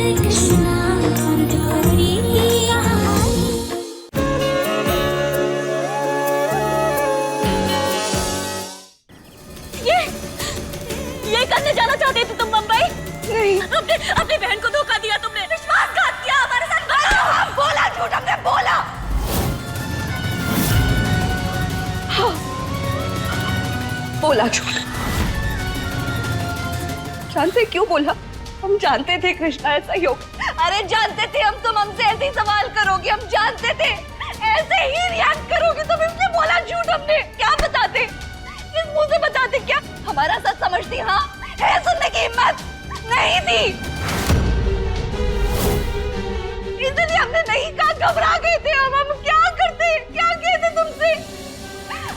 ये करने जाना चाहते थे तुम मुंबई? नहीं, अपनी बहन को धोखा दिया तुमने, विश्वासघात किया हमारे साथ। बोला झूठ, हमने बोला। हाँ, बोला झूठ। जानते क्यों बोला? हम जानते थे कृष्णा ऐसा ही होगा। अरे जानते थे हम, तुम हमसे ऐसे ही सवाल करोगे, हम जानते थे ऐसे ही रिएक्ट करोगे तुम, इसलिए बोला झूठ हमने। क्या बताते, किस मुंह से बताते? क्या हमारा सच समझती? हाँ, है सुनने की हिम्मत नहीं थी, इसलिए हमने नहीं कहा, घबरा गए थे हम क्या करते, क्या कहते तुमसे?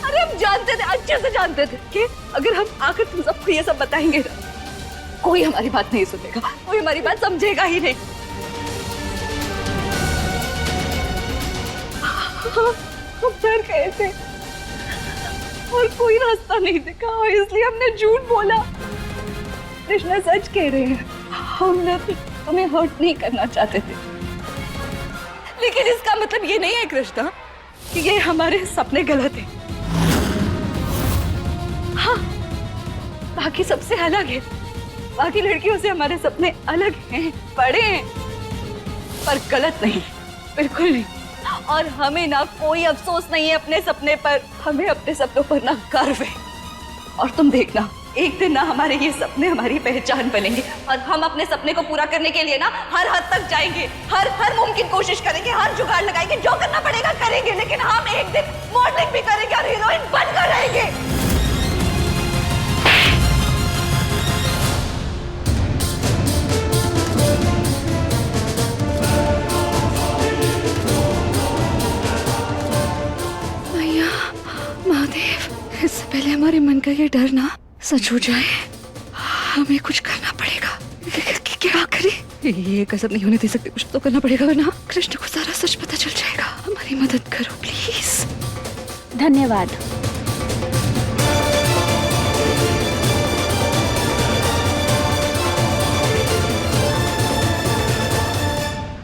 अरे हम जानते थे, अच्छे से जानते थे कि अगर हम आकर तुम सबको ये सब बताएंगे ना, कोई हमारी बात नहीं सुनेगा, कोई हमारी बात समझेगा ही नहीं। हम डर गए थे और कोई रास्ता नहीं दिखा, और इसलिए हमने झूठ बोला। कृष्णा सच कह रहे हैं, हमने हमें हर्ट नहीं करना चाहते थे, लेकिन इसका मतलब ये नहीं है कृष्णा कि ये हमारे सपने गलत हैं। हाँ, बाकी सबसे अलग है, बाकी लड़कियों से हमारे सपने अलग हैं, बड़े हैं, पर गलत नहीं, बिल्कुल नहीं। और हमें ना कोई अफसोस नहीं है अपने सपने पर, हमें अपने सपनों पर ना गर्व है। और तुम देखना, एक दिन ना हमारे ये सपने हमारी पहचान बनेंगे, और हम अपने सपने को पूरा करने के लिए ना हर हद तक जाएंगे, हर मुमकिन कोशिश करेंगे, हर जुगाड़ लगाएंगे, जो करना पड़ेगा करेंगे, लेकिन हम एक दिन मॉडलिंग भी करेंगे और हीरोइन बनकर रहेंगे। महादेव, इससे पहले हमारे मन का ये डर ना सच हो जाए, हमें कुछ करना पड़ेगा। क्या करें? ये कसम नहीं होने दे सकते, कुछ तो करना पड़ेगा, वरना कृष्ण को सारा सच पता चल जाएगा। हमारी मदद करो प्लीज। धन्यवाद।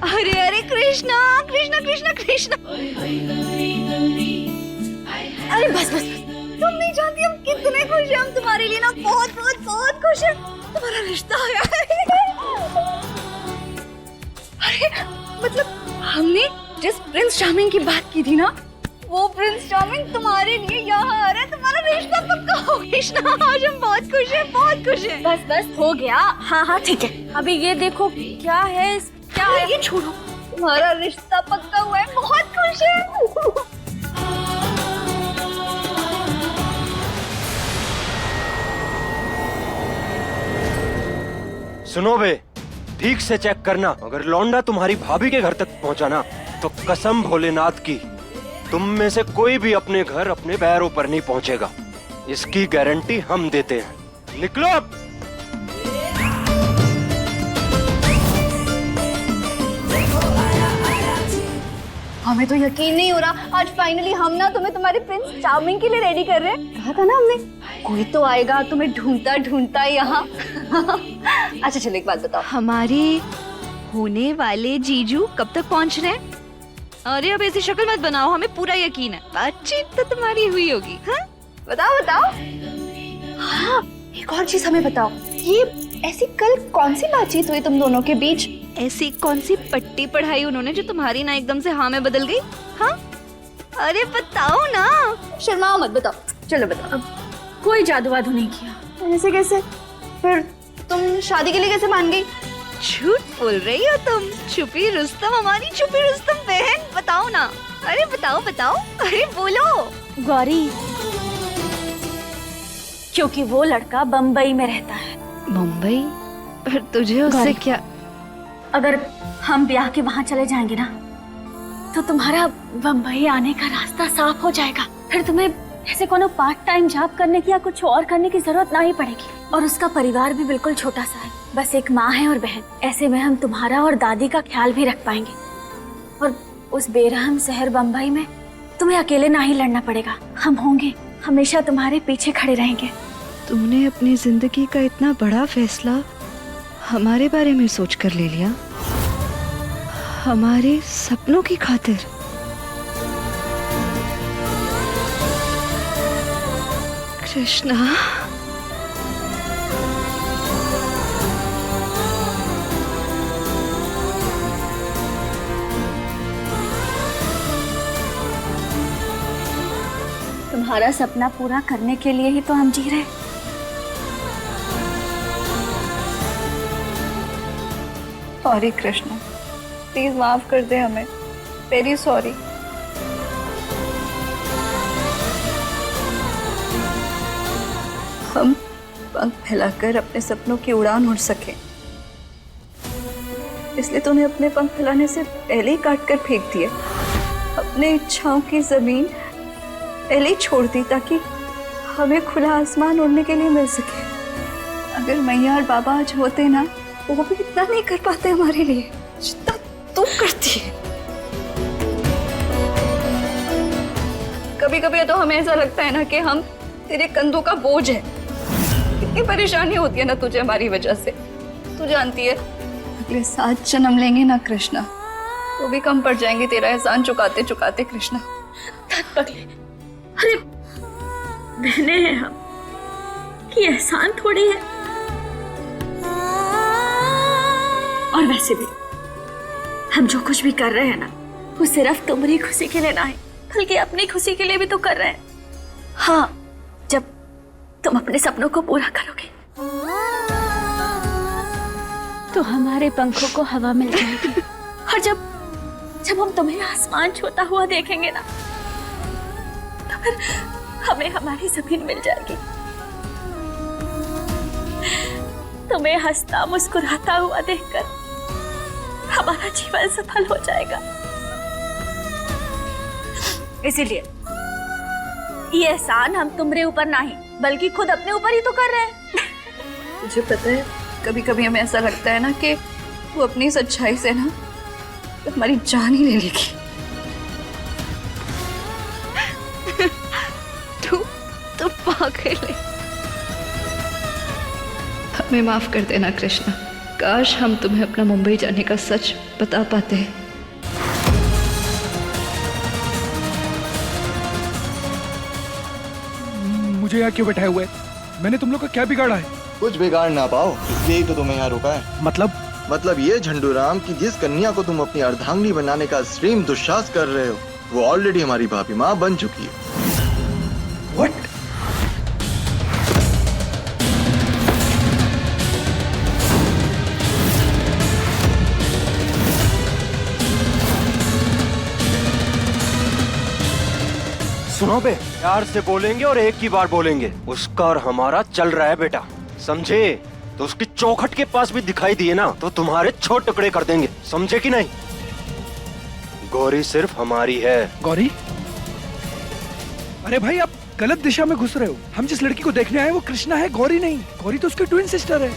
अरे अरे कृष्णा कृष्णा कृष्णा कृष्णा, अरे बस बस, तुम नहीं जानती हम कितने खुश हैं, हम तुम्हारे लिए ना बहुत बहुत बहुत खुश हैं, तुम्हारा रिश्ता आया है। अरे मतलब हमने जिस प्रिंस चार्मिंग की बात की थी ना, वो प्रिंस चार्मिंग तुम्हारे लिए यहाँ आ रहा है, तुम्हारा रिश्ता पक्का हो गया। कृष्णा, आज हम बहुत खुश हैं, बहुत खुश हैं। बस बस हो गया, हाँ हाँ ठीक है। अभी ये देखो क्या है, क्या है? ये छोड़ो, तुम्हारा रिश्ता पक्का हुआ है, बहुत खुश है। सुनो बे, ठीक से चेक करना, अगर लौंडा तुम्हारी भाभी के घर तक पहुंचा ना, तो कसम भोलेनाथ की, तुम में से कोई भी अपने घर अपने पैरों पर नहीं पहुंचेगा, इसकी गारंटी हम देते हैं। निकलो अब। हमें तो यकीन नहीं हो रहा, आज फाइनली हम ना तुम्हें तुम्हारे प्रिंस चार्मिंग के लिए रेडी कर रहे हैं। कहा था ना हमने, कोई तो आएगा तुम्हें ढूंढता ढूंढता यहाँ। अच्छा चलो एक बात बताओ, हमारे होने वाले जीजू कब तक पहुँच रहे हैं? अरे अब ऐसी शक्ल मत बनाओ, हमें पूरा यकीन है बातचीत तो तुम्हारी हुई होगी। हाँ बताओ बताओ। हाँ, एक और चीज हमें बताओ, ये ऐसी कल कौन सी बातचीत हुई तुम दोनों के बीच? ऐसी कौन सी पट्टी पढ़ाई उन्होंने जो तुम्हारी ना एकदम से हाँ में बदल गई? हाँ अरे बताओ ना, शर्माओ मत, बताओ, चलो बताओ। कोई जादू वादू नहीं किया। ऐसे कैसे? फिर तुम शादी के लिए कैसे मान गई? झूठ बोल रही हो तुम, छुपी रुस्तम, हमारी छुपी रुस्तम बहन, बताओ ना, अरे बताओ बताओ, अरे बोलो। गौरी, क्योंकि वो लड़का बम्बई में रहता है। मुंबई? पर तुझे उससे क्या? अगर हम ब्याह के वहाँ चले जाएंगे ना, तो तुम्हारा बम्बई आने का रास्ता साफ हो जाएगा, फिर तुम्हें ऐसे कोनो पार्ट टाइम जॉब करने की या कुछ और करने की जरूरत ना ही पड़ेगी। और उसका परिवार भी बिल्कुल छोटा सा है, बस एक माँ है और बहन, ऐसे में हम तुम्हारा और दादी का ख्याल भी रख पाएंगे। और उस बेरहम शहर बम्बई में तुम्हें अकेले ना ही लड़ना पड़ेगा, हम होंगे, हमेशा तुम्हारे पीछे खड़े रहेंगे। तुमने अपनी जिंदगी का इतना बड़ा फैसला हमारे बारे में सोच कर ले लिया, हमारे सपनों की खातिर। कृष्णा, तुम्हारा सपना पूरा करने के लिए ही तो हम जी रहे। सॉरी कृष्णा, प्लीज माफ कर दे हमें। Very sorry. हम पंख फैलाकर अपने सपनों की उड़ान उड़ सके, इसलिए तूने अपने पंख फैलाने से पहले ही काट कर फेंक दिए। अपने इच्छाओं की जमीन पहले ही छोड़ दी ताकि हमें खुला आसमान उड़ने के लिए मिल सके। अगर मैया और बाबा आज होते ना, वो भी इतना नहीं कर पाते हमारे लिए जितना तू करती है। कभी कभी तो हमें ऐसा लगता है ना कि हम तेरे कंधों का बोझ है। कितनी परेशानी होती है ना तुझे हमारी वजह से, तू जानती है। अगले 7 जन्म लेंगे ना कृष्णा, वो भी कम पड़ जाएंगे तेरा एहसान चुकाते चुकाते। कृष्णा, पगले, अरे बहने हैं हम, ये एहसान थोड़ी है। और वैसे भी हम जो कुछ भी कर रहे हैं ना, वो सिर्फ तुम्हारी खुशी के लिए ना है, बल्कि अपनी खुशी के लिए भी तो कर रहे हैं। हाँ, जब तुम अपने सपनों को पूरा करोगे तो हमारे पंखों को हवा मिल जाएगी। और जब हम तुम्हें आसमान छूता हुआ देखेंगे ना, तो फिर हमें हमारी जमीन मिल जाएगी। तुम्हें हंसता मुस्कुराता हुआ देखकर हमारा जीवन सफल हो जाएगा। इसीलिए ये एहसान हम तुम्हारे ऊपर नहीं, बल्कि खुद अपने ऊपर ही तो कर रहे हैं। तुझे पता है, कभी कभी हमें ऐसा लगता है ना कि तू अपनी सच्चाई से ना हमारी जान ही ले लेगी। तू पागल है। हमें माफ कर देना कृष्णा, काश हम तुम्हें अपना मुंबई जाने का सच बता पाते। मुझे यहाँ क्यों बैठाया हुआ है? मैंने तुम लोग का क्या बिगाड़ा है? कुछ बिगाड़ ना पाओ, इसलिए ही तो तुम्हें यहाँ रुका है। मतलब ये झंडूराम कि जिस कन्या को तुम अपनी अर्धांगिनी बनाने का श्रीम दुस्साहस कर रहे हो, वो ऑलरेडी हमारी भाभी माँ बन चुकी है। व्हाट? सुनो बे, प्यार से बोलेंगे और एक ही बार बोलेंगे। उसका और हमारा चल रहा है बेटा, समझे? तो उसकी चौखट के पास भी दिखाई दिए ना तो तुम्हारे छोटे टुकड़े कर देंगे, समझे कि नहीं? गौरी सिर्फ हमारी है। गौरी? अरे भाई, आप गलत दिशा में घुस रहे हो। हम जिस लड़की को देखने आए वो कृष्णा है, गौरी नहीं। गौरी तो उसकी ट्विन सिस्टर है।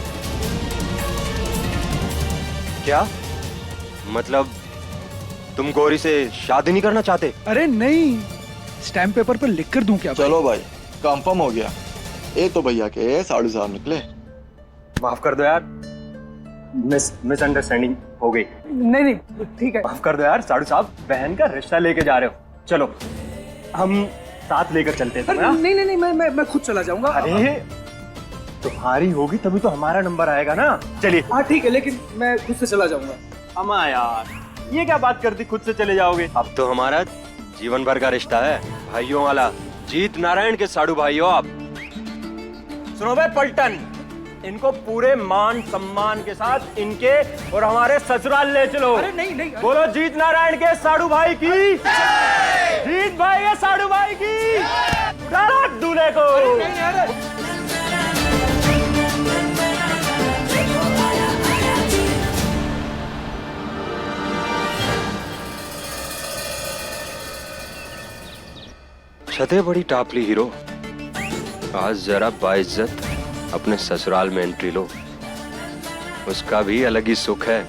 क्या मतलब तुम गौरी से शादी नहीं करना चाहते? अरे नहीं, स्टैम्प पेपर पर लिख कर दूं क्या? चलो भाई, कंफर्म हो गया। ये तो भैया के साड़ू साहब निकले। माफ कर दो यार, मिसअंडरस्टैंडिंग हो गई। नहीं ठीक है। माफ कर दो यार साड़ू साहब, बहन का रिश्ता लेके जा रहे हो, चलो हम साथ लेकर चलते हैं तुम्हें। नहीं, मैं खुद चला जाऊंगा। अरे तुम्हारी होगी तभी तो हमारा नंबर आएगा ना। चलिए। हाँ ठीक है, लेकिन मैं खुद से चला जाऊंगा। अम्मा यार, ये क्या बात कर दी, खुद से चले जाओगे? अब तो हमारा जीवन भर का रिश्ता है, भाइयों वाला। जीत नारायण के साड़ू भाइयों आप। सुनो बे पलटन, इनको पूरे मान सम्मान के साथ इनके और हमारे ससुराल ले चलो। अरे नहीं। बोलो जीत नारायण के साड़ू भाई की, जीत भाई के साड़ू भाई की, उठाओ दूल्हे को। छते बड़ी टापली हीरो, आज जरा बाइज्जत अपने ससुराल में एंट्री लो, उसका भी अलग ही सुख है।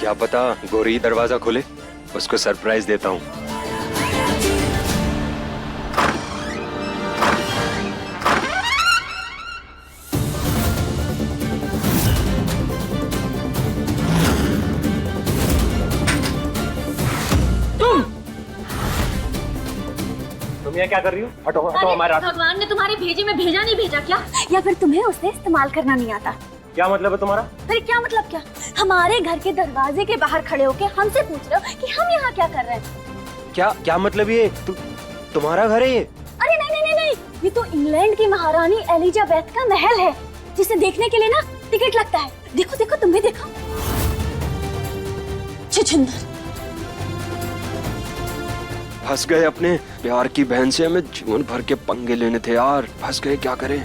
क्या पता गौरी दरवाजा खोले, उसको सरप्राइज देता हूँ। ये क्या कर रही हो? हटो हटो हमारे रास्ते। भगवान ने तुम्हारी भेजी में भेजा नहीं भेजा क्या? या फिर तुम्हें उसे इस्तेमाल करना नहीं आता? क्या मतलब है तुम्हारा? फिर क्या मतलब क्या? हमारे घर के दरवाजे के बाहर खड़े होके हमसे पूछ रहे हो कि हम यहाँ क्या कर रहे हैं? क्या क्या मतलब ये? तुम्हारा घर है ये? अरे नहीं नहीं नहीं नहीं, ये तो इंग्लैंड की महारानी एलिजाबेथ का महल है, जिसे देखने के लिए ना टिकट लगता है। देखो देखो, तुम भी देखो। छुछुंदर, फंस गए अपने प्यार की बहन से। हमें जीवन भर के पंगे लेने थे यार, फंस गए, क्या करें?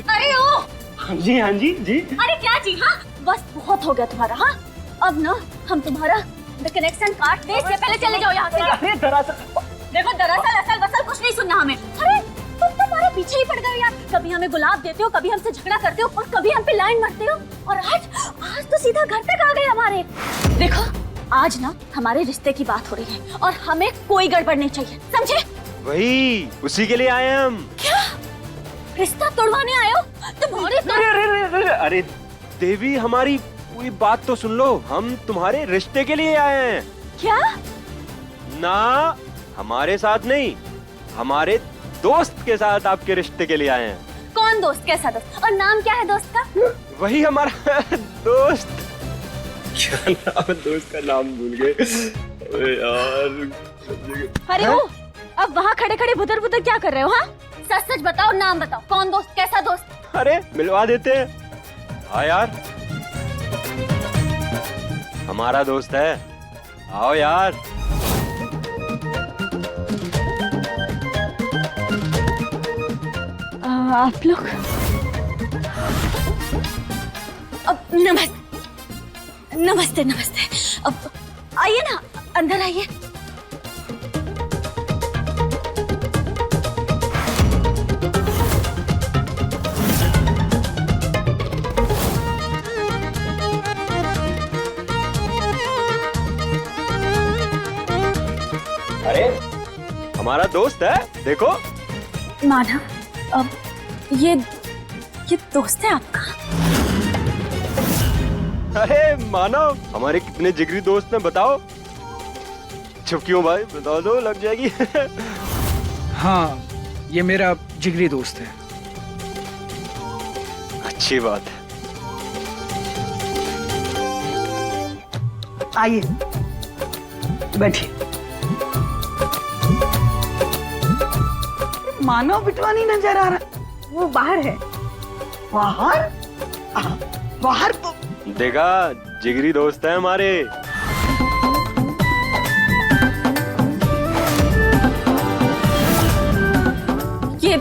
अरे ओ, हाँ जी जी। अरे क्या जी, हाँ बस बहुत हो गया तुम्हारा। हाँ अब ना हम तुम्हारा कनेक्शन काट दे, इससे पहले चले जाओ यहाँ से। अरे दरअसल देखो, दरअसल असल वसल कुछ नहीं सुनना हमें। अरे तुम तो हमारे पीछे ही पड़ गए यार। कभी हमें गुलाब देते हो, कभी हमसे झगड़ा करते हो और कभी हम पे लाइन मारते हो, और आज तो सीधा घर तक आ गए हमारे। देखो, आज ना हमारे रिश्ते की बात हो रही है और हमें कोई गड़बड़ नहीं चाहिए, समझे? वही उसी के लिए आए हैं हम। क्या रिश्ता तोड़वाने आए हो? तुम्हारे तो... अरे देवी, हमारी पूरी बात तो सुन लो। हम तुम्हारे रिश्ते के लिए आए हैं। क्या? ना, हमारे साथ नहीं, हमारे दोस्त के साथ आपके रिश्ते के लिए आए हैं। कौन दोस्त? कैसा दोस्त? और नाम क्या है दोस्त का? वही हमारा दोस्त। क्या नाम है दोस्त का? नाम भूल गए। अरे यार। अरे वो अब वहाँ खड़े खड़े बुदर बुदर क्या कर रहे हो? हाँ सच सच बताओ, नाम बताओ, कौन दोस्त, कैसा दोस्त? अरे मिलवा देते हैं। हाँ यार, हमारा दोस्त है, आओ यार। आप लोग अब नमस्ते नमस्ते नमस्ते, अब आइए ना, अंदर आइए। अरे हमारा दोस्त है, देखो। माधव, अब ये दोस्त है आपका? अरे मानव, हमारे कितने जिगरी दोस्त हैं बताओ। चुप क्यों भाई, बता दो, लग जाएगी। हाँ, ये मेरा जिगरी दोस्त है। अच्छी बात है। आइए बैठिए। मानव बिटवा नहीं नजर आ रहा। वो बाहर है। बाहर? बाहर तो देखा, जिगरी दोस्त है हमारे। ये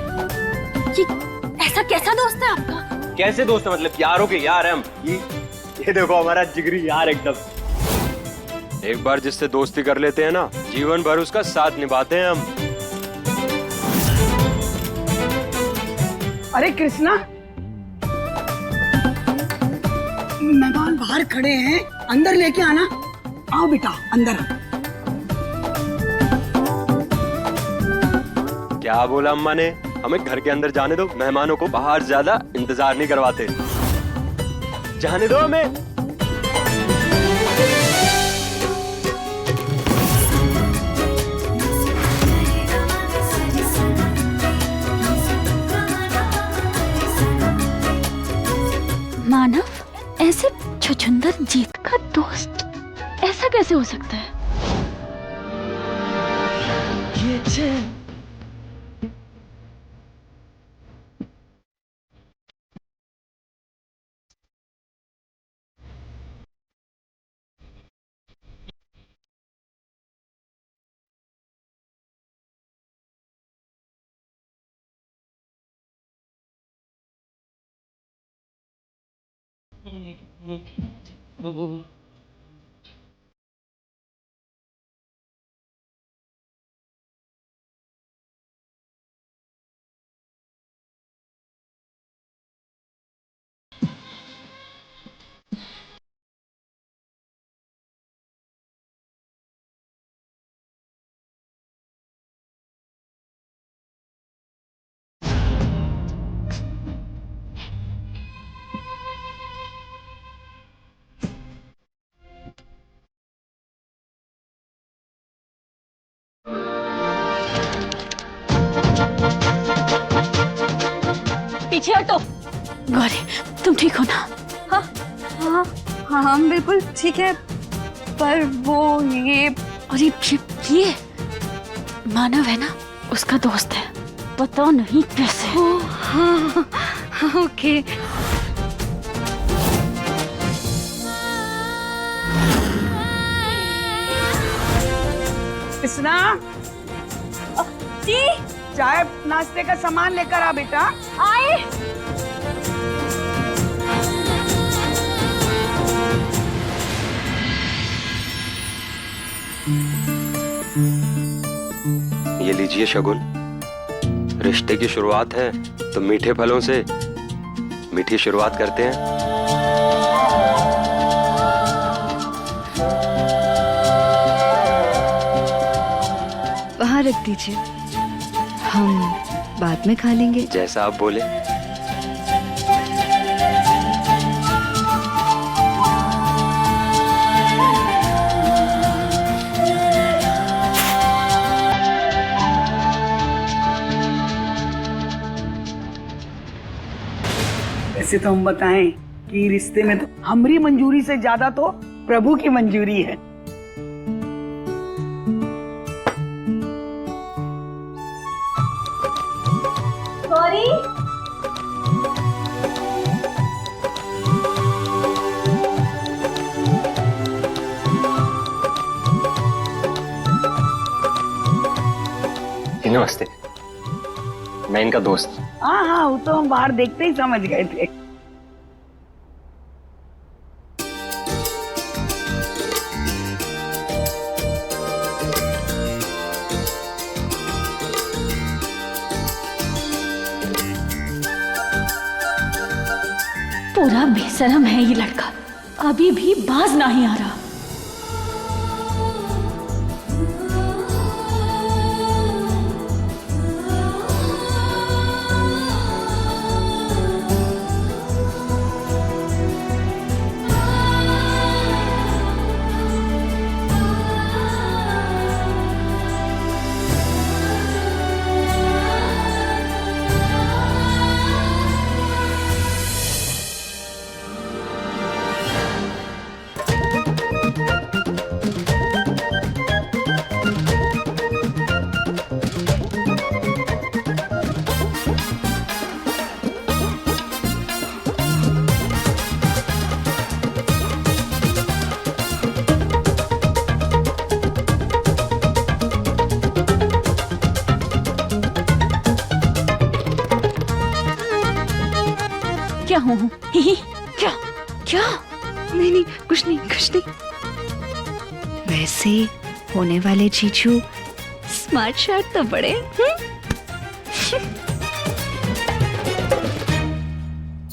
ऐसा कैसा दोस्त है आपका? कैसे दोस्त है? मतलब यारों के यार हैं हम। ये देखो हमारा जिगरी यार एकदम। एक बार जिससे दोस्ती कर लेते हैं ना, जीवन भर उसका साथ निभाते हैं हम। अरे कृष्णा, मेहमान बाहर खड़े हैं, अंदर लेके आना। आओ बेटा, अंदर। क्या बोला अम्मा ने? हमें घर के अंदर जाने दो, मेहमानों को बाहर ज्यादा इंतजार नहीं करवाते। जाने दो हमें। मानव, ऐसे छछुंदर जीत का दोस्त ऐसा कैसे हो सकता है? पीछे हटो। गौरी तुम ठीक हो ना? हाँ हम बिल्कुल ठीक है, पर वो ये और ये मानव है ना, उसका दोस्त है, पता नहीं कैसे। हाँ, ओके। कृष्णा जी चाय नाश्ते का सामान लेकर आ बेटा। आए। ये लीजिए शगुन। रिश्ते की शुरुआत है तो मीठे फलों से मीठी शुरुआत करते हैं। वहाँ रख दीजिए, हम बाद में खा लेंगे। जैसा आप बोले। वैसे तो हम बताएं कि रिश्ते में तो हमारी मंजूरी से ज्यादा तो प्रभु की मंजूरी है। गौरी नमस्ते, मैं इनका दोस्त। हाँ हाँ, वो तो हम बाहर देखते ही समझ गए थे। पूरा बेशरम है ये लड़का, अभी भी बाज नहीं आ रहा। क्या हूँ? क्या क्या? नहीं नहीं, कुछ नहीं कुछ नहीं। वैसे होने वाले जीजू स्मार्ट शार्ट तो बड़े।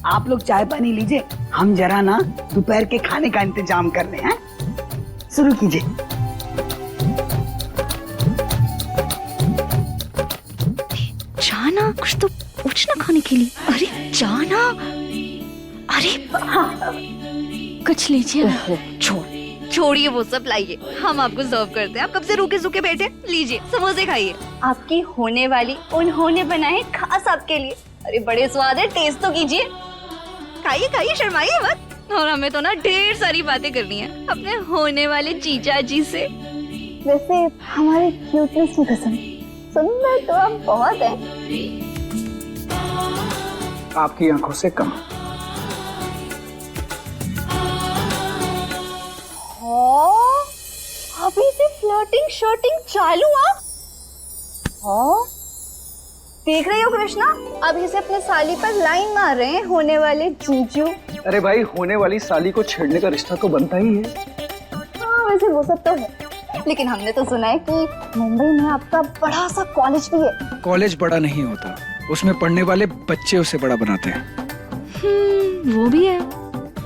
आप लोग चाय पानी लीजिए, हम जरा ना दोपहर के खाने का इंतजाम कर रहे हैं। शुरू कीजिए। जाना कुछ तो पूछना खाने के लिए। अरे जाना, अरे कुछ लीजिए ना। छोड़िए वो सब, लाइए, हम आपको सर्व करते हैं। आप कब से रूखे सूखे बैठे, लीजिए समोसे खाइए। आपकी होने वाली उन्होंने बनाए खास आपके लिए। अरे बड़े स्वाद है, टेस्ट तो कीजिए। खाइए खाइए, शर्माइए मत। और हमें तो ना ढेर सारी बातें करनी है अपने होने वाले जीजा जी से। वैसे हमारे क्यूटनेस की कसम, सुंदर तो आप बहुत हैं। आपकी आंखों से कम। अभी से फ्लर्टिंग शर्टिंग चालू आप? हाँ देख रही हो कृष्णा, अभी से अपने साली पर लाइन मार रहे हैं होने वाले जीजू। अरे भाई, होने वाली साली को छेड़ने का रिश्ता तो बनता ही है। हाँ वैसे वो सब तो है, लेकिन हमने तो सुना है कि मुंबई में आपका बड़ा सा कॉलेज भी है। कॉलेज बड़ा नहीं होता, उसमें पढ़ने वाले बच्चे उसे बड़ा बनाते हैं। वो भी है।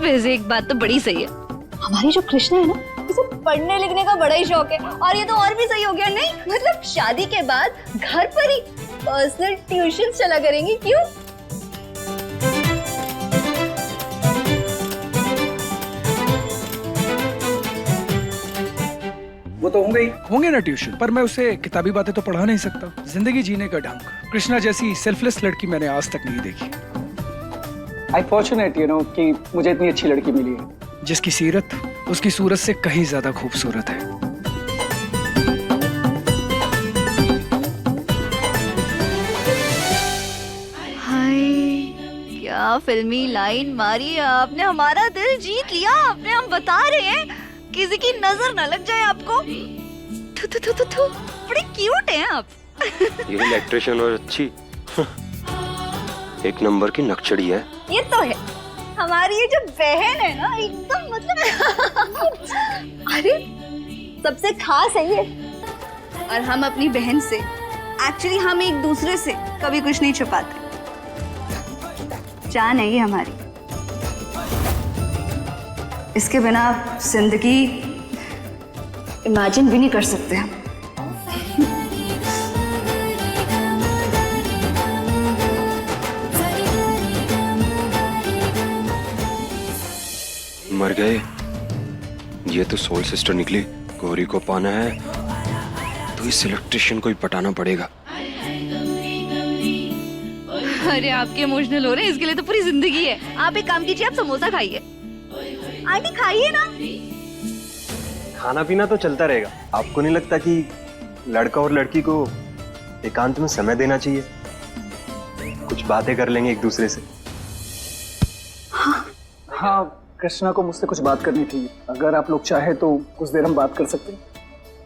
वैसे एक बात तो बड़ी सही है, हमारी जो कृष्णा है ना, उसे पढ़ने लिखने का बड़ा ही शौक है। और ये तो और भी सही हो गया नहीं, मतलब शादी के बाद घर पर ही पर्सनल ट्यूशन चला करेंगी। क्यों? वो तो होंगे ना ट्यूशन, पर मैं उसे किताबी बातें तो पढ़ा नहीं सकता। जिंदगी जीने का ढंग, कृष्णा जैसी सेल्फलेस लड़की मैंने आज तक नहीं देखी। आई फॉर्चुनेट कि मुझे इतनी अच्छी लड़की मिली है। जिसकी सीरत उसकी सूरत से कहीं ज्यादा खूबसूरत है। हाय, क्या फिल्मी लाइन मारी है आपने, हमारा दिल जीत लिया आपने। हम बता रहे हैं किसी की नजर न लग जाए आपको। थू थू थू थू थू, बड़े क्यूट हैं आप। ये इलेक्ट्रिशियन और अच्छी एक नंबर की नक्चड़ी है। ये तो है, हमारी ये जो बहन है ना एकदम मतलब अरे सबसे खास है ये। और हम अपनी बहन से, एक्चुअली हम एक दूसरे से कभी कुछ नहीं छुपाते। जान है ये हमारी, इसके बिना जिंदगी इमेजिन भी नहीं कर सकते हम। मर गए, ये तो सोल सिस्टर निकली। गौरी को पाना है तो इस इलेक्ट्रिशियन को ही पटाना पड़ेगा। अरे आपके इमोशनल हो रहे हैं, इसके लिए तो पूरी जिंदगी है। आप एक काम कीजिए, आप समोसा खाइए। आंटी खाइए ना। खाना पीना तो चलता रहेगा। आपको नहीं लगता कि लड़का और लड़की को एकांत में समय देना चाहिए? कुछ बातें कर लेंगे एक दूसरे से। हाँ, कृष्णा को मुझसे कुछ बात करनी थी। अगर आप लोग चाहे तो कुछ देर हम बात कर सकते हैं।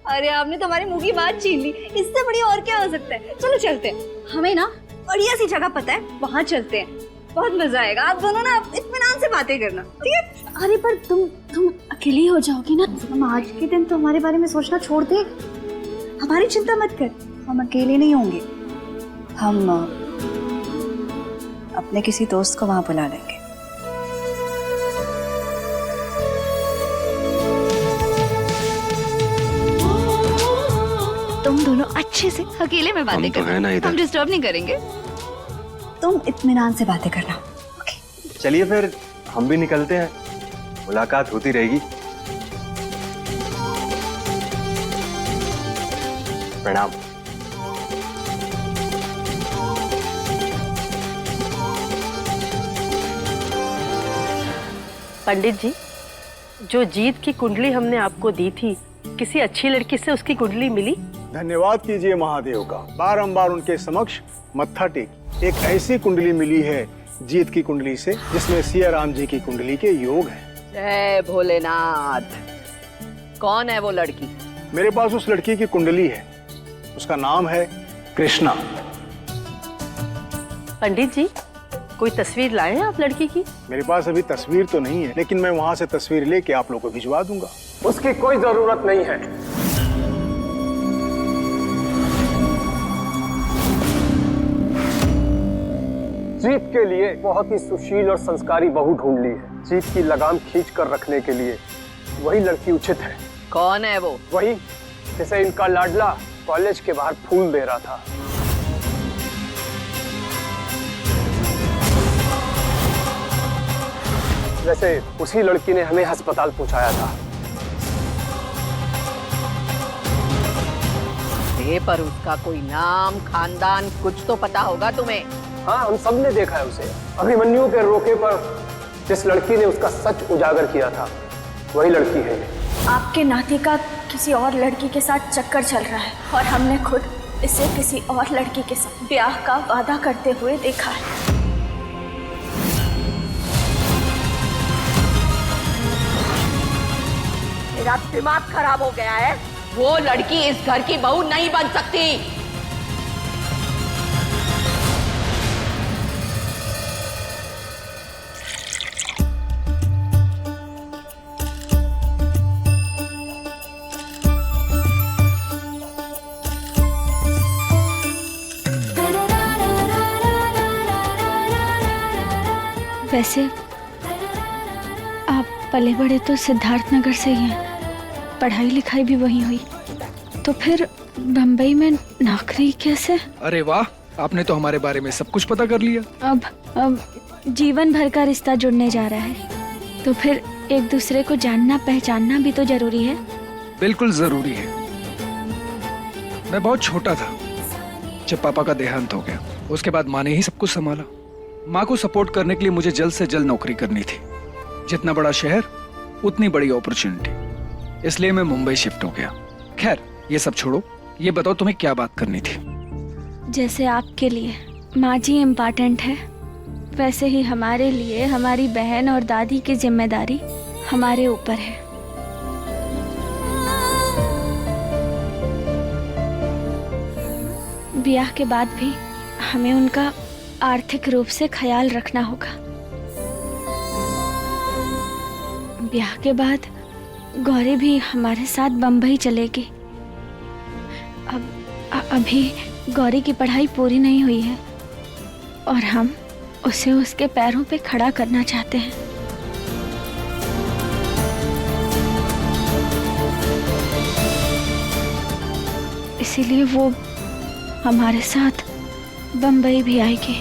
अरे आपने तो हमारी मुंह की बात छीन ली, इससे बड़ी और क्या हो सकता है। चलो चलते हैं, हमें ना बढ़िया सी जगह पता है, वहाँ चलते हैं, बहुत मजा आएगा। आप दोनों ना इत्मीनान से बातें करना, ठीक है? अरे पर तुम अकेली हो जाओगी ना। हम आज के दिन तो हमारे बारे में सोचना छोड़ दे, हमारी चिंता मत कर, हम अकेले नहीं होंगे। हम अपने किसी दोस्त को वहाँ बुला लेंगे। तुम दोनों अच्छे से अकेले में बातें हम तो है करना, ना इधर। हम डिस्टर्ब नहीं करेंगे। तुम इत्मीनान से बातें करना। चलिए फिर हम भी निकलते हैं, मुलाकात होती रहेगी। प्रणाम। पंडित जी, जो जीत की कुंडली हमने आपको दी थी, किसी अच्छी लड़की से उसकी कुंडली मिली? धन्यवाद कीजिए महादेव का, बारंबार उनके समक्ष मत्था टेक। एक ऐसी कुंडली मिली है जीत की कुंडली से जिसमें सिया राम जी की कुंडली के योग हैं। जय भोलेनाथ। कौन है वो लड़की? मेरे पास उस लड़की की कुंडली है, उसका नाम है कृष्णा। पंडित जी, कोई तस्वीर लाए हैं आप लड़की की? मेरे पास अभी तस्वीर तो नहीं है, लेकिन मैं वहां से तस्वीर लेके आप लोगों को भिजवा दूंगा। उसकी कोई जरूरत नहीं है। जीत के लिए बहुत ही सुशील और संस्कारी बहू ढूंढ ली है। जीत की लगाम खींच कर रखने के लिए वही लड़की उचित है। कौन है वो? वही जिसे इनका लाडला कॉलेज के बाहर फूल दे रहा था। वैसे उसी लड़की ने हमें अस्पताल पहुंचाया था। पर उसका कोई नाम, खानदान कुछ तो पता होगा तुम्हें? हाँ, हम सब ने देखा है उसे। अभिमन्यु के रोके पर जिस लड़की ने उसका सच उजागर किया था, वही लड़की है। आपके नाती का किसी और लड़की के साथ चक्कर चल रहा है और हमने खुद इसे किसी और लड़की के साथ ब्याह का वादा करते हुए देखा है। मेरा दिमाग खराब हो गया है। वो लड़की इस घर की बहू नहीं बन सकती। वैसे आप पले बड़े तो सिद्धार्थ नगर से ही हैं, पढ़ाई लिखाई भी वहीं हुई, तो फिर बम्बई में नौकरी कैसे? अरे वाह, आपने तो हमारे बारे में सब कुछ पता कर लिया। अब जीवन भर का रिश्ता जुड़ने जा रहा है, तो फिर एक दूसरे को जानना पहचानना भी तो जरूरी है। बिल्कुल जरूरी है। मैं बहुत छोटा था जब पापा का देहांत हो गया। उसके बाद माँ ने ही सब कुछ संभाला। माँ को सपोर्ट करने के लिए मुझे जल्द से जल्द नौकरी करनी थी। जितना बड़ा शहर उतनी बड़ी अपॉर्चुनिटी, इसलिए मैं मुंबई शिफ्ट हो गया। खैर ये सब छोड़ो, ये बताओ तुम्हें क्या बात करनी थी? जैसे आपके लिए माँ जी इम्पोर्टेंट है, वैसे ही हमारे लिए हमारी बहन और दादी की जिम्मेदारी हमारे ऊपर है। ब्याह के बाद भी हमें उनका आर्थिक रूप से ख्याल रखना होगा। ब्याह के बाद गौरी भी हमारे साथ बम्बई चलेगी। अभी गौरी की पढ़ाई पूरी नहीं हुई है और हम उसे उसके पैरों पे खड़ा करना चाहते हैं। इसीलिए वो हमारे साथ बम्बई भी आएगी।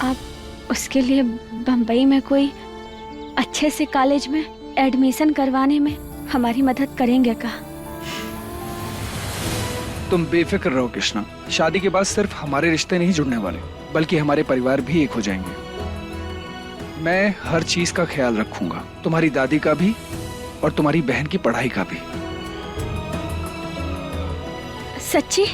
आप उसके लिए बम्बई में कोई अच्छे से कॉलेज में एडमिशन करवाने में हमारी मदद करेंगे क्या? तुम बेफिक्र रहो कृष्णा, शादी के बाद सिर्फ हमारे रिश्ते नहीं जुड़ने वाले, बल्कि हमारे परिवार भी एक हो जाएंगे। मैं हर चीज का ख्याल रखूंगा, तुम्हारी दादी का भी और तुम्हारी बहन की पढ़ाई का भी। सच्ची?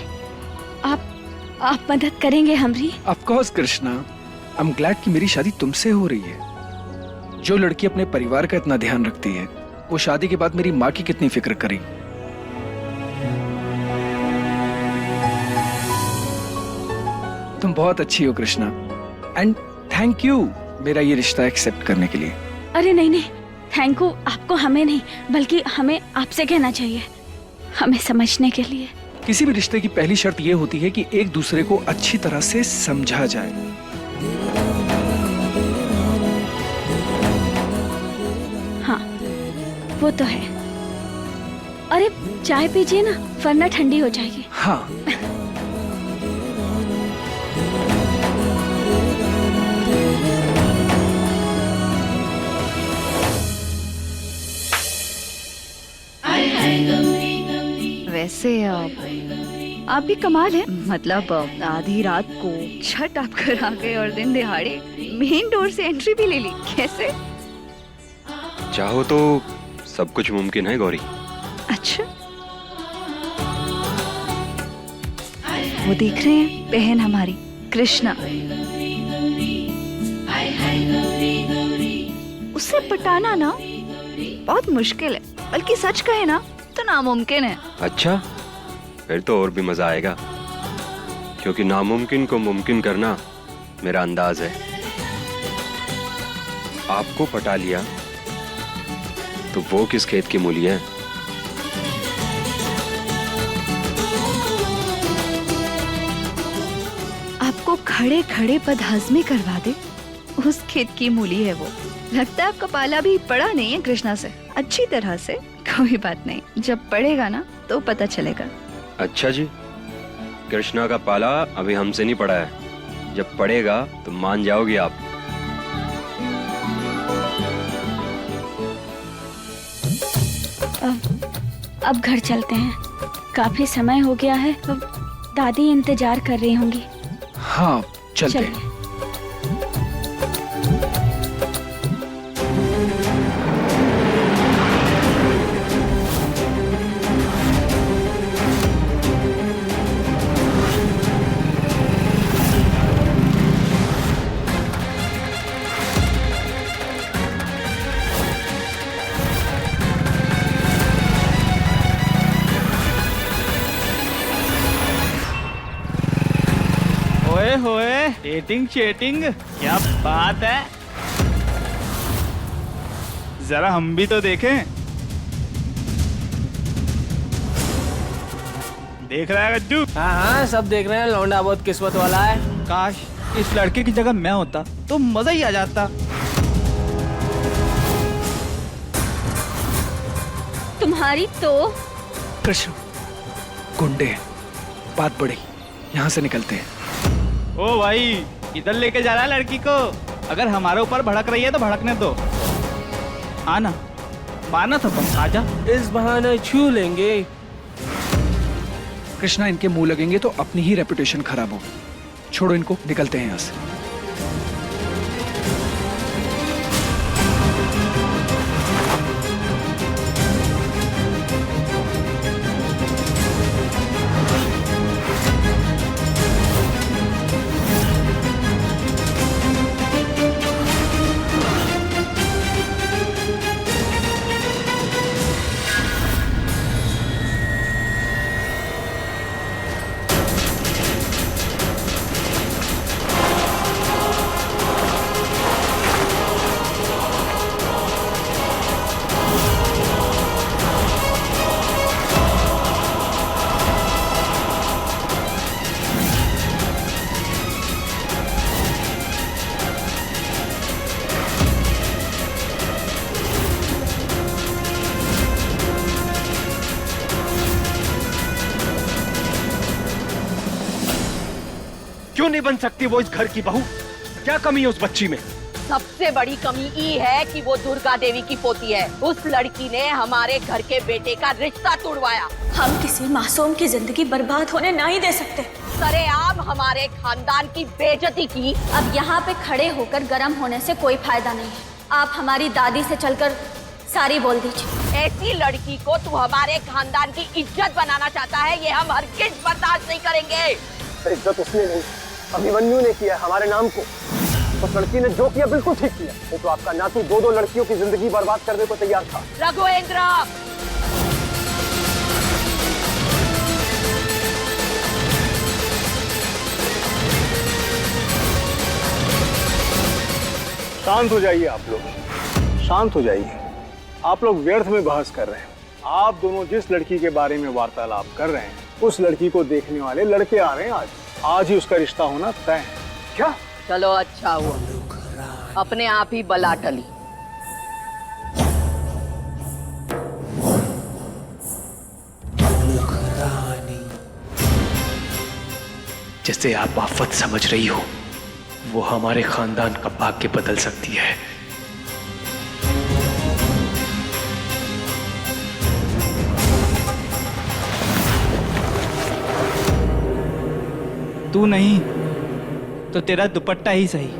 आप मदद करेंगे हमारी? Of course Krishna, I am glad कि मेरी शादी तुमसे हो रही है। जो लड़की अपने परिवार का इतना ध्यान रखती है, वो शादी के बाद मेरी माँ की कितनी फिक्र करेगी। तुम बहुत अच्छी हो कृष्णा, एंड थैंक यू मेरा ये रिश्ता एक्सेप्ट करने के लिए। अरे नहीं, थैंक यू आपको हमें नहीं, बल्कि हमें आपसे कहना चाहिए, हमें समझने के लिए। किसी भी रिश्ते की पहली शर्त ये होती है कि एक दूसरे को अच्छी तरह से समझा जाए। हाँ, वो तो है। अरे चाय पीजिए ना, वरना ठंडी हो जाएगी। हाँ। वैसे आप भी कमाल है, मतलब आधी रात को छठ आप कर आ गए और दिन दिहाड़े मेन डोर से एंट्री भी ले ली, कैसे? चाहो तो सब कुछ मुमकिन है गौरी। अच्छा, वो देख रहे हैं बहन हमारी कृष्णा, उससे पटाना ना बहुत मुश्किल है, बल्कि सच कहे ना तो नामुमकिन है। अच्छा, फिर तो और भी मजा आएगा, क्योंकि नामुमकिन को मुमकिन करना मेरा अंदाज है। आपको पटा लिया तो वो किस खेत की मूली है? आपको खड़े खड़े बदहजमी करवा दे, उस खेत की मूली है वो। लगता है आपका पाला भी पड़ा नहीं है कृष्णा से अच्छी तरह से। कोई बात नहीं, जब पड़ेगा ना तो पता चलेगा। अच्छा जी, कृष्णा का पाला अभी हमसे नहीं पड़ा है, जब पड़ेगा तो मान जाओगी आप। अब घर चलते हैं, काफी समय हो गया है, अब दादी इंतजार कर रही होंगी। हाँ चलते हैं। होए चेटिंग चेटिंग, क्या बात है, जरा हम भी तो देखें। देख रहा है गज्जू? हाँ सब देख रहे हैं, लौंडा बहुत किस्मत वाला है। काश इस लड़के की जगह मैं होता तो मजा ही आ जाता। तुम्हारी तो कृष्ण गुंडे, बात बढ़ी, यहाँ से निकलते हैं। ओ भाई, इधर लेके जा रहा है लड़की को? अगर हमारे ऊपर भड़क रही है तो भड़कने दो। आना, माना था बस, आजा। इस बहाने छू लेंगे। कृष्णा, इनके मुंह लगेंगे तो अपनी ही रेपुटेशन खराब होगी। छोड़ो इनको, निकलते हैं यहाँ से। क्यों नहीं बन सकती वो इस घर की बहू? क्या कमी है उस बच्ची में? सबसे बड़ी कमी ये है कि वो दुर्गा देवी की पोती है। उस लड़की ने हमारे घर के बेटे का रिश्ता तोड़वाया। हम किसी मासूम की जिंदगी बर्बाद होने नहीं दे सकते। सरेआम हमारे खानदान की बेइज्जती की। अब यहाँ पे खड़े होकर गर्म होने से कोई फायदा नहीं है। आप हमारी दादी से चलकर सारी बोल दीजिए। ऐसी लड़की को तू हमारे खानदान की इज्जत बनाना चाहता है, ये हम हरगिज बर्दाश्त नहीं करेंगे। इज्जत उसने नहीं, अभिमन्यु ने किया हमारे नाम को। उस लड़की ने जो किया बिल्कुल ठीक किया। नहीं तो आपका नातू दो लड़कियों की जिंदगी बर्बाद करने को तैयार था। रघुवेंद्र, शांत हो जाइए आप लोग, शांत हो जाइए। आप लोग व्यर्थ में बहस कर रहे हैं। आप दोनों जिस लड़की के बारे में वार्तालाप कर रहे हैं, उस लड़की को देखने वाले लड़के आ रहे हैं। आज ही उसका रिश्ता होना तय है। क्या? चलो अच्छा हुआ, अपने आप ही बला टली। जिसे आप आफत समझ रही हो, वो हमारे खानदान का भाग्य बदल सकती है। तू नहीं तो तेरा दुपट्टा ही सही।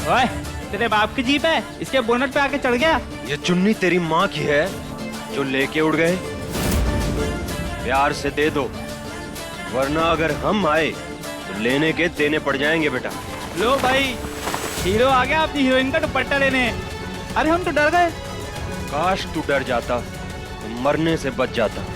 ओए, तेरे बाप की जीप है, इसके बोनट पे आके चढ़ गया। ये चुन्नी तेरी माँ की है जो लेके उड़ गए। प्यार से दे दो, वरना अगर हम आए तो लेने के देने पड़ जाएंगे बेटा। लो भाई, हीरो आ गया अपनी हीरोइन का दुपट्टा लेने। अरे हम तो डर गए। काश तू डर जाता तो मरने से बच जाता।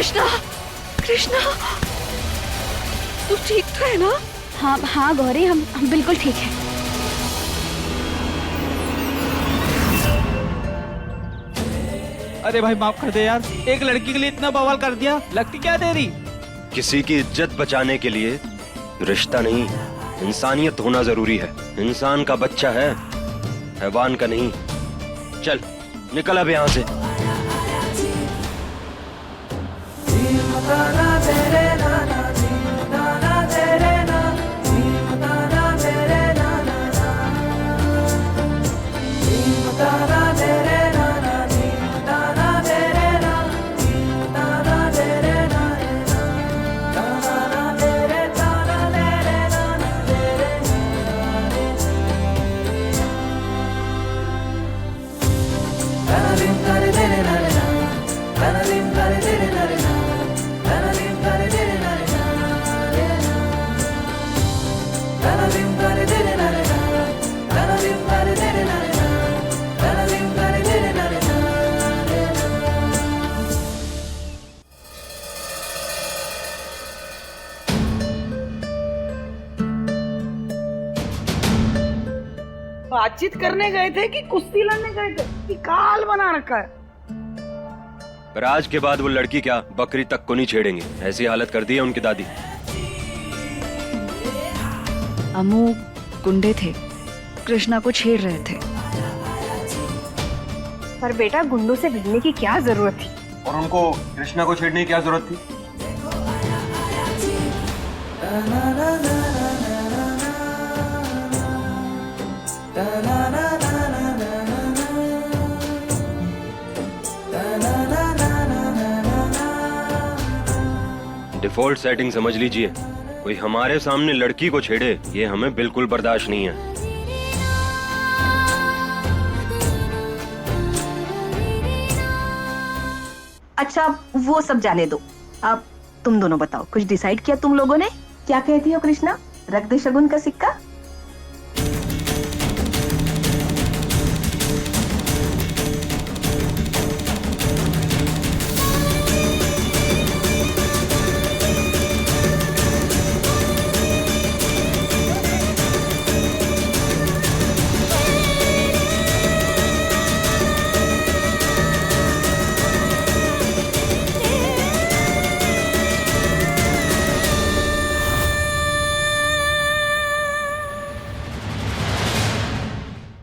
कृष्णा, कृष्णा, तू ठीक तो है ना? हाँ हाँ गौरी, हम बिल्कुल ठीक है। अरे भाई माफ कर दे यार, एक लड़की के लिए इतना बवाल कर दिया, लगती क्या तेरी? किसी की इज्जत बचाने के लिए रिश्ता नहीं, इंसानियत होना जरूरी है। इंसान का बच्चा है, हैवान का नहीं। चल निकल अब यहाँ से। बातचीत करने गए थे कि कुश्ती लड़ने गए थे कि काल बना रखा है? पर आज के बाद वो लड़की क्या बकरी तक को नहीं छेड़ेंगे, ऐसी हालत कर दी है उनकी दादी। अमू गुंडे थे, कृष्णा को छेड़ रहे थे। पर बेटा गुंडों से भिड़ने की क्या जरूरत थी? और उनको कृष्णा को छेड़ने की क्या जरूरत थी? डिफॉल्ट सेटिंग समझ लीजिए, कोई हमारे सामने लड़की को छेड़े ये हमें बिल्कुल बर्दाश्त नहीं है। अच्छा वो सब जाने दो, अब तुम दोनों बताओ, कुछ डिसाइड किया तुम लोगों ने? क्या कहती हो कृष्णा, रख दे शगुन का सिक्का?